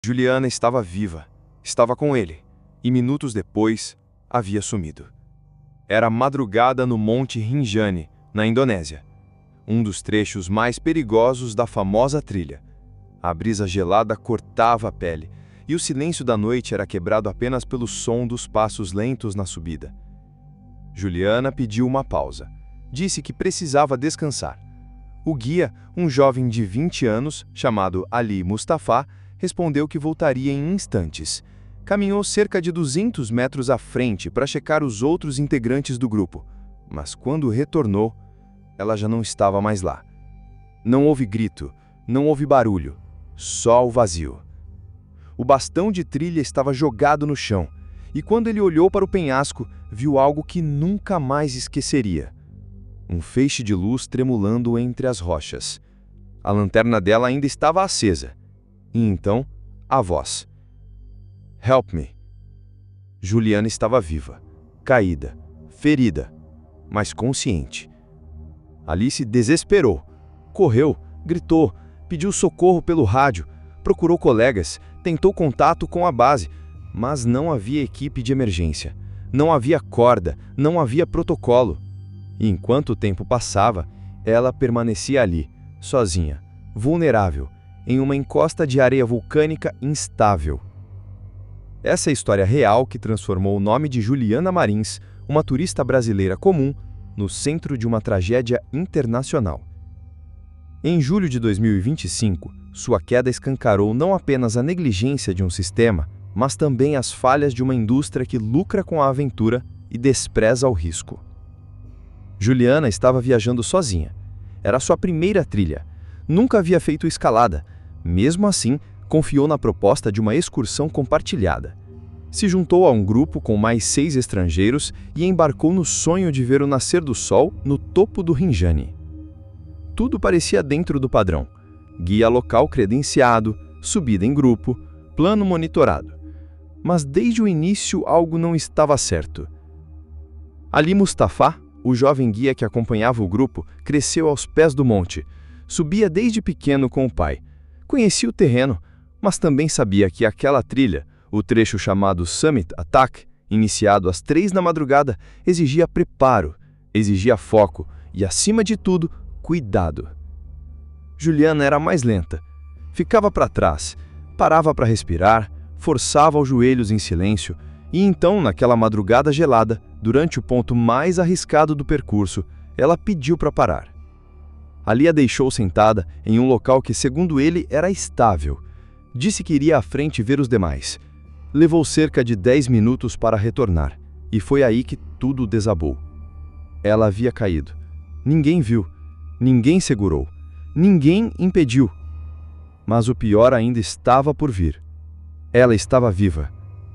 Juliana estava viva, estava com ele, e minutos depois havia sumido. Era madrugada no Monte Rinjani, na Indonésia, um dos trechos mais perigosos da famosa trilha. A brisa gelada cortava a pele, e o silêncio da noite era quebrado apenas pelo som dos passos lentos na subida. Juliana pediu uma pausa. Disse que precisava descansar. O guia, um jovem de 20 anos, chamado Ali Mustafa, respondeu que voltaria em instantes. Caminhou cerca de 200 metros à frente para checar os outros integrantes do grupo, mas quando retornou, ela já não estava mais lá. Não houve grito, não houve barulho, só o vazio. O bastão de trilha estava jogado no chão, e quando ele olhou para o penhasco, viu algo que nunca mais esqueceria. Um feixe de luz tremulando entre as rochas. A lanterna dela ainda estava acesa. E então, a voz. "Help me." Juliana estava viva, caída, ferida, mas consciente. Alice desesperou. Correu, gritou, pediu socorro pelo rádio, procurou colegas, tentou contato com a base, mas não havia equipe de emergência. Não havia corda, não havia protocolo. E enquanto o tempo passava, ela permanecia ali, sozinha, vulnerável, em uma encosta de areia vulcânica instável. Essa é a história real que transformou o nome de Juliana Marins, uma turista brasileira comum, no centro de uma tragédia internacional. Em julho de 2025, sua queda escancarou não apenas a negligência de um sistema, mas também as falhas de uma indústria que lucra com a aventura e despreza o risco. Juliana estava viajando sozinha. Era sua primeira trilha. Nunca havia feito escalada. Mesmo assim, confiou na proposta de uma excursão compartilhada. Se juntou a um grupo com mais 6 estrangeiros e embarcou no sonho de ver o nascer do sol no topo do Rinjani. Tudo parecia dentro do padrão. Guia local credenciado, subida em grupo, plano monitorado. Mas desde o início algo não estava certo. Ali Mustafa, o jovem guia que acompanhava o grupo, cresceu aos pés do monte. Subia desde pequeno com o pai. Conhecia o terreno, mas também sabia que aquela trilha, o trecho chamado Summit Attack, iniciado às 3 da madrugada, exigia preparo, exigia foco e, acima de tudo, cuidado. Juliana era mais lenta. Ficava para trás, parava para respirar, forçava os joelhos em silêncio e então, naquela madrugada gelada, durante o ponto mais arriscado do percurso, ela pediu para parar. Ali a deixou sentada em um local que, segundo ele, era estável. Disse que iria à frente ver os demais. Levou cerca de 10 minutos para retornar, e foi aí que tudo desabou. Ela havia caído. Ninguém viu, ninguém segurou, ninguém impediu. Mas o pior ainda estava por vir. Ela estava viva.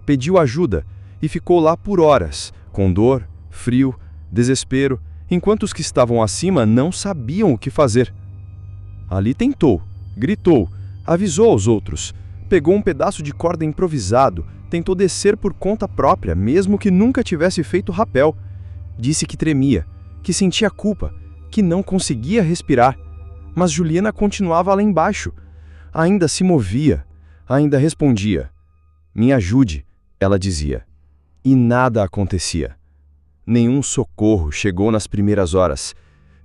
Pediu ajuda e ficou lá por horas, com dor, frio, desespero, enquanto os que estavam acima não sabiam o que fazer. Ali tentou, gritou, avisou aos outros, pegou um pedaço de corda improvisado, tentou descer por conta própria, mesmo que nunca tivesse feito rapel. Disse que tremia, que sentia culpa, que não conseguia respirar. Mas Juliana continuava lá embaixo. Ainda se movia, ainda respondia. "Me ajude", ela dizia. E nada acontecia. Nenhum socorro chegou nas primeiras horas.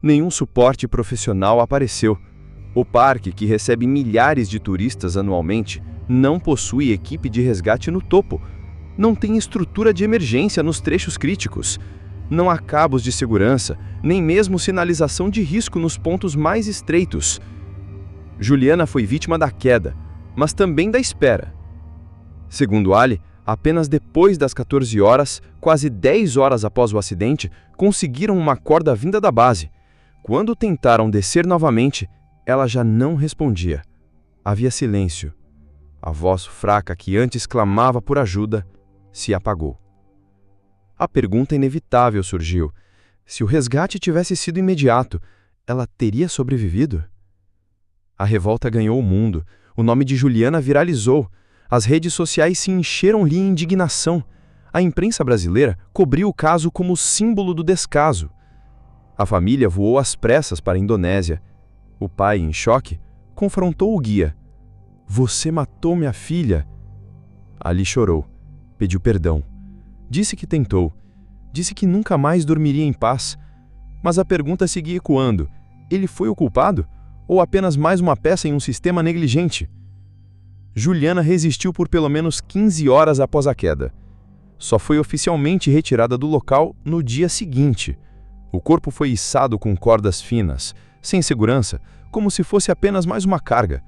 Nenhum suporte profissional apareceu. O parque, que recebe milhares de turistas anualmente, não possui equipe de resgate no topo. Não tem estrutura de emergência nos trechos críticos. Não há cabos de segurança, nem mesmo sinalização de risco nos pontos mais estreitos. Juliana foi vítima da queda, mas também da espera. Segundo Ali, apenas depois das 14 horas, quase 10 horas após o acidente, conseguiram uma corda vinda da base. Quando tentaram descer novamente, ela já não respondia. Havia silêncio. A voz fraca que antes clamava por ajuda se apagou. A pergunta inevitável surgiu. Se o resgate tivesse sido imediato, ela teria sobrevivido? A revolta ganhou o mundo. O nome de Juliana viralizou. As redes sociais se encheram de indignação. A imprensa brasileira cobriu o caso como símbolo do descaso. A família voou às pressas para a Indonésia. O pai, em choque, confrontou o guia. Você matou minha filha. Ali chorou, pediu perdão. Disse que tentou. Disse que nunca mais dormiria em paz. Mas a pergunta seguia ecoando. Ele foi o culpado? Ou apenas mais uma peça em um sistema negligente? Juliana resistiu por pelo menos 15 horas após a queda. Só foi oficialmente retirada do local no dia seguinte. O corpo foi içado com cordas finas, sem segurança, como se fosse apenas mais uma carga.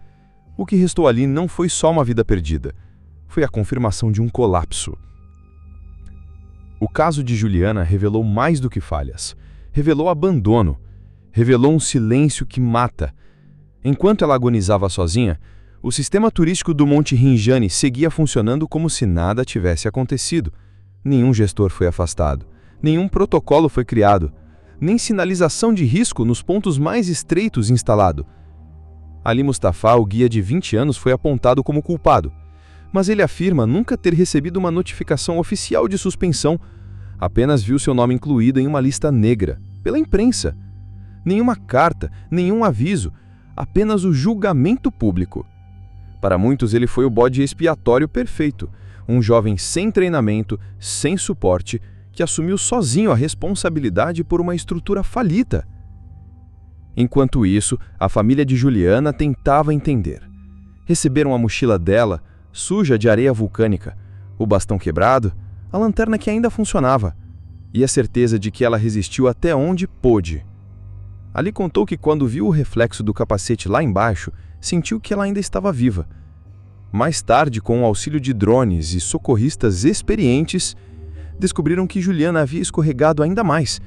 O que restou ali não foi só uma vida perdida. Foi a confirmação de um colapso. O caso de Juliana revelou mais do que falhas. Revelou abandono. Revelou um silêncio que mata. Enquanto ela agonizava sozinha, o sistema turístico do Monte Rinjani seguia funcionando como se nada tivesse acontecido. Nenhum gestor foi afastado. Nenhum protocolo foi criado. Nem sinalização de risco nos pontos mais estreitos instalado. Ali Mustafa, o guia de 20 anos, foi apontado como culpado. Mas ele afirma nunca ter recebido uma notificação oficial de suspensão. Apenas viu seu nome incluído em uma lista negra, pela imprensa. Nenhuma carta, nenhum aviso, apenas o julgamento público. Para muitos ele foi o bode expiatório perfeito, um jovem sem treinamento, sem suporte, que assumiu sozinho a responsabilidade por uma estrutura falida. Enquanto isso, a família de Juliana tentava entender. Receberam a mochila dela, suja de areia vulcânica, o bastão quebrado, a lanterna que ainda funcionava, e a certeza de que ela resistiu até onde pôde. Ali contou que quando viu o reflexo do capacete lá embaixo, sentiu que ela ainda estava viva. Mais tarde, com o auxílio de drones e socorristas experientes, descobriram que Juliana havia escorregado ainda mais.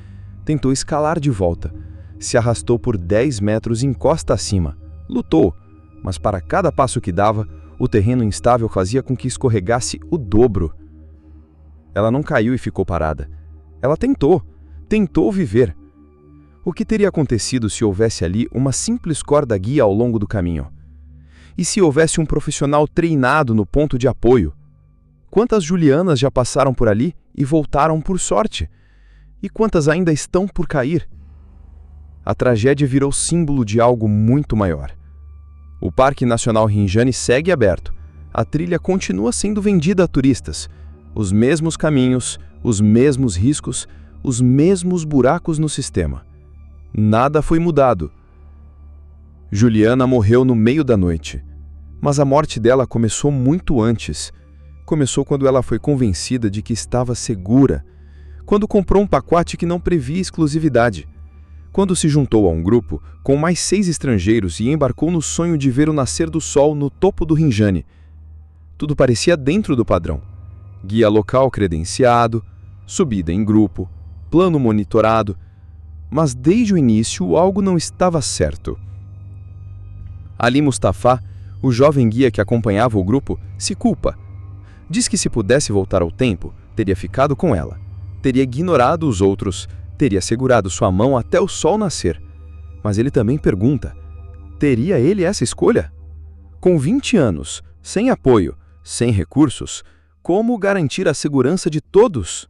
Tentou escalar de volta. Se arrastou por 10 metros encosta acima. Lutou, mas para cada passo que dava, o terreno instável fazia com que escorregasse o dobro. Ela não caiu e ficou parada. Ela tentou viver. O que teria acontecido se houvesse ali uma simples corda guia ao longo do caminho? E se houvesse um profissional treinado no ponto de apoio? Quantas Julianas já passaram por ali e voltaram por sorte? E quantas ainda estão por cair? A tragédia virou símbolo de algo muito maior. O Parque Nacional Rinjani segue aberto. A trilha continua sendo vendida a turistas. Os mesmos caminhos, os mesmos riscos, os mesmos buracos no sistema. Nada foi mudado. Juliana morreu no meio da noite. Mas a morte dela começou muito antes. Começou quando ela foi convencida de que estava segura. Quando comprou um pacote que não previa exclusividade. Quando se juntou a um grupo com mais 6 estrangeiros e embarcou no sonho de ver o nascer do sol no topo do Rinjani. Tudo parecia dentro do padrão. Guia local credenciado, subida em grupo, plano monitorado. Mas desde o início algo não estava certo. Ali Mustafa, o jovem guia que acompanhava o grupo, se culpa. Diz que se pudesse voltar ao tempo, teria ficado com ela. Teria ignorado os outros, teria segurado sua mão até o sol nascer. Mas ele também pergunta, teria ele essa escolha? Com 20 anos, sem apoio, sem recursos, como garantir a segurança de todos?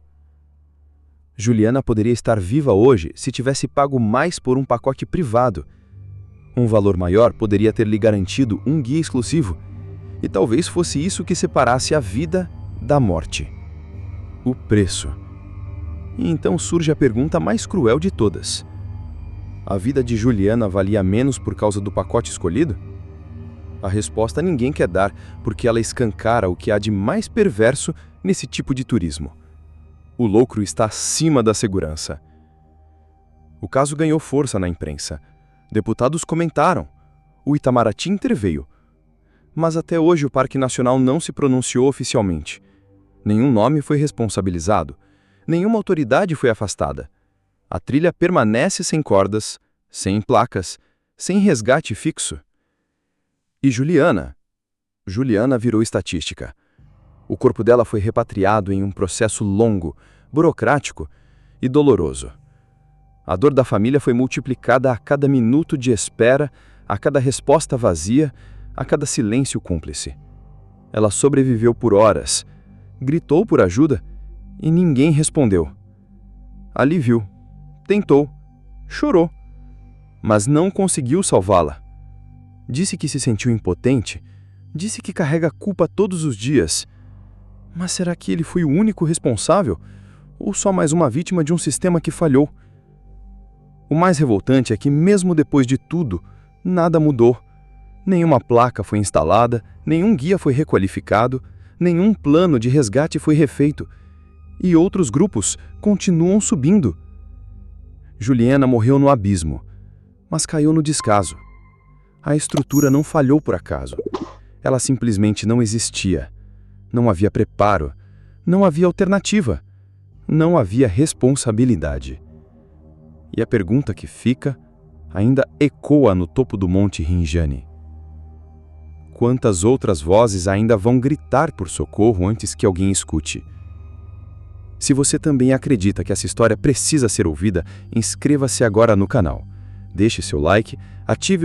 Juliana poderia estar viva hoje se tivesse pago mais por um pacote privado. Um valor maior poderia ter lhe garantido um guia exclusivo. E talvez fosse isso que separasse a vida da morte. O preço. E então surge a pergunta mais cruel de todas. A vida de Juliana valia menos por causa do pacote escolhido? A resposta ninguém quer dar, porque ela escancara o que há de mais perverso nesse tipo de turismo. O lucro está acima da segurança. O caso ganhou força na imprensa. Deputados comentaram. O Itamaraty interveio. Mas até hoje o Parque Nacional não se pronunciou oficialmente. Nenhum nome foi responsabilizado. Nenhuma autoridade foi afastada. A trilha permanece sem cordas, sem placas, sem resgate fixo. E Juliana? Juliana virou estatística. O corpo dela foi repatriado em um processo longo, burocrático e doloroso. A dor da família foi multiplicada a cada minuto de espera, a cada resposta vazia, a cada silêncio cúmplice. Ela sobreviveu por horas, gritou por ajuda e ninguém respondeu. Ali viu, tentou, chorou, mas não conseguiu salvá-la. Disse que se sentiu impotente, Disse que carrega a culpa todos os dias. Mas será que ele foi o único responsável? Ou só mais uma vítima de um sistema que falhou? O mais revoltante é que, mesmo depois de tudo, nada mudou. Nenhuma placa foi instalada, nenhum guia foi requalificado, nenhum plano de resgate foi refeito. E outros grupos continuam subindo. Juliana morreu no abismo, mas caiu no descaso. A estrutura não falhou por acaso. Ela simplesmente não existia. Não havia preparo. Não havia alternativa. Não havia responsabilidade. E a pergunta que fica ainda ecoa no topo do Monte Rinjani. Quantas outras vozes ainda vão gritar por socorro antes que alguém escute? Se você também acredita que essa história precisa ser ouvida, inscreva-se agora no canal. Deixe seu like, ative o